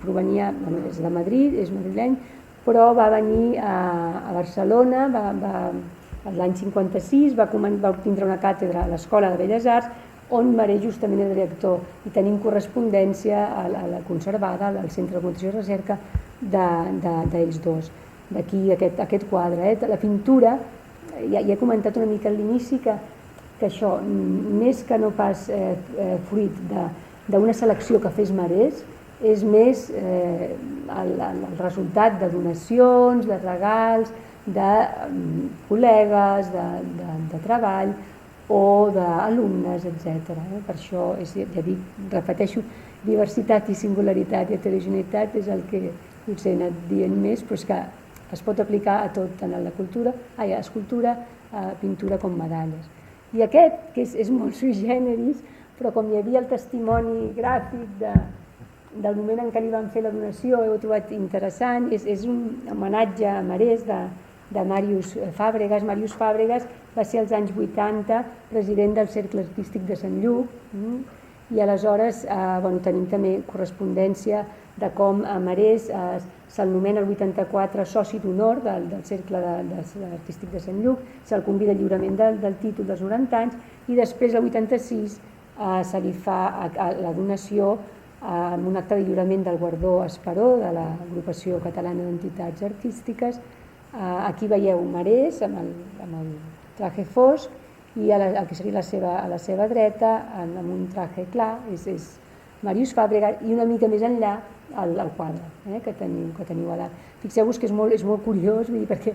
provenia, és de Madrid, és madrileny, però va venir a Barcelona, l'any 56, va obtindre una càtedra a l'Escola de Belles Arts, on Marès justament era director, i tenim correspondència a la conservada al Centre de Documentació i Recerca d'ells dos. D'aquí aquest quadre. La pintura, ja he comentat una mica a l'inici que això, més que no pas fruit d'una selecció que fes Marès, és més el resultat de donacions, de regals, de col·legues, de treball o d'alumnes, etc. Per això, ja dic, repeteixo, diversitat i singularitat i heterogeneïtat és el que potser he anat dient més, però és que es pot aplicar a tot, tant a escultura, a pintura com medalles. I aquest, que és molt sui generis, però com hi havia el testimoni gràfic del moment en què li van fer la donació, ho he trobat interessant, és un homenatge a Marès de Màrius Fàbregas. Màrius Fàbregas va ser als anys 80 president del Cercle Artístic de Sant Lluc, i aleshores tenim també correspondència de com a Marès se'l nomena el 84 soci d'honor del Cercle Artístic de Sant Lluc, se'l convida al lliurament del títol dels 90 anys, i després, el 86, se li fa la donació en un acte de lliurament del guardó Esperó de l'Agrupació Catalana d'Entitats Artístiques. Aquí veieu Marès amb el traje fosc, i el que seria a la seva dreta, amb un traje clar, és Màrius Fàbregas, i una mica més enllà el quadre que teniu a dalt. Fixeu-vos que és molt curiós, perquè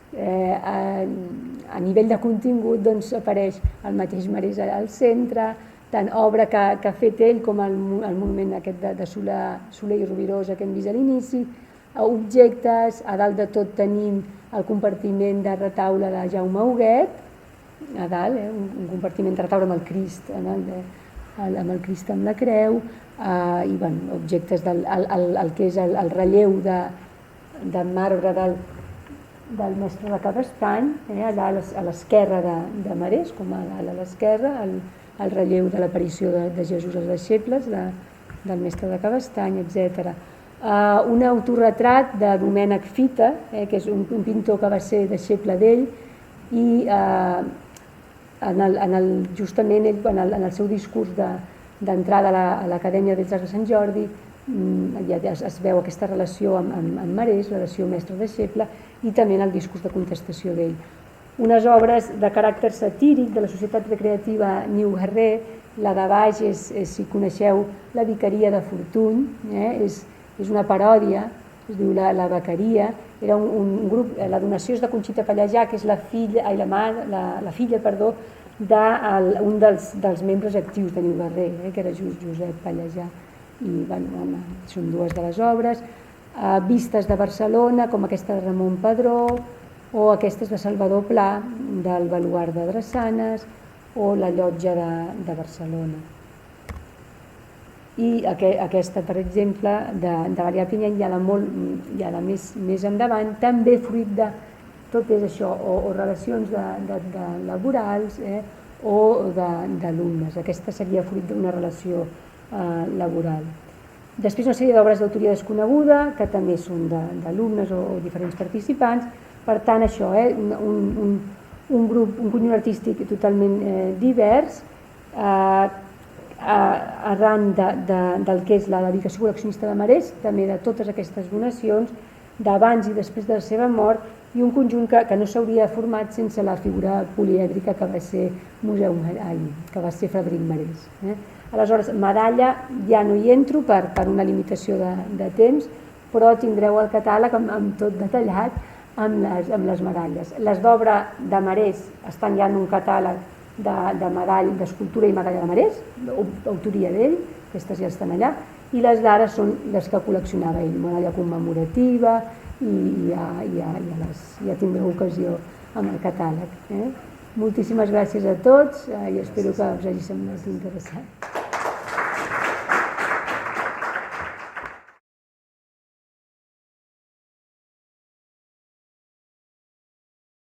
a nivell de contingut apareix el mateix Marès al centre, tant obra que ha fet ell com el monument aquest de Soler i Rovirosa que hem vist a l'inici, objectes. A dalt de tot tenim el compartiment de retaule de Jaume Huguet, a dalt, un compartiment de retaule amb el Crist, amb el Crist amb la creu, i objectes el que és el relleu de marbre del mestre de Cabestany, allà a l'esquerra de Marès, com a l'esquerra, el relleu de l'aparició de Jesús als deixebles del mestre de Cabestany, etc. Un autorretrat de Domènec Fita, que és un pintor que va ser deixeble d'ell, i justament ell, en el seu discurs d'entrada a l'Acadèmia de Belles Arts de Sant Jordi, ja es veu aquesta relació amb Marès, la relació mestre-deixeble, i també en el discurs de contestació d'ell. Unes obres de caràcter satíric de la Societat Recreativa Niu Guerrer, la de baix és, si coneixeu, la Vicaria de Fortuny, és una paròdia, es diu la Bequeria, era un grup, la donació és de Conxita Pallejà, que és la filla d'un dels membres actius de Niu Guerrer, que era Josep Pallejà, i són dues de les obres. Vistes de Barcelona, com aquesta de Ramon Padró, o aquestes de Salvador Pla, del Baluard de Drassanes, o la Llotja de Barcelona. I aquesta, per exemple, de Marià Pinyent, ja la més endavant, també fruit de tot és això, o relacions laborals o d'alumnes. Aquesta seria fruit d'una relació laboral. Després una sèrie d'obres d'autoria desconeguda, que també són d'alumnes o diferents participants. Per tant, això, un conjunt artístic totalment divers, arran del que és la dedicació col·leccionista de Marès, també de totes aquestes donacions, d'abans i després de la seva mort, i un conjunt que no s'hauria format sense la figura polièdrica que va ser que va ser Frederic Marès. Aleshores, medalla ja no hi entro per una limitació de temps, però tindreu el catàleg amb tot detallat amb les medalles. Les d'obra de Marès estan ja en un catàleg d'escultura i medalla de Marès, autoria d'ell, aquestes ja estan allà, i les d'ara són les que col·leccionava ell, medalla commemorativa, i ja tindreu ocasió amb el catàleg. Moltíssimes gràcies a tots i espero que us hagi semblat interessant.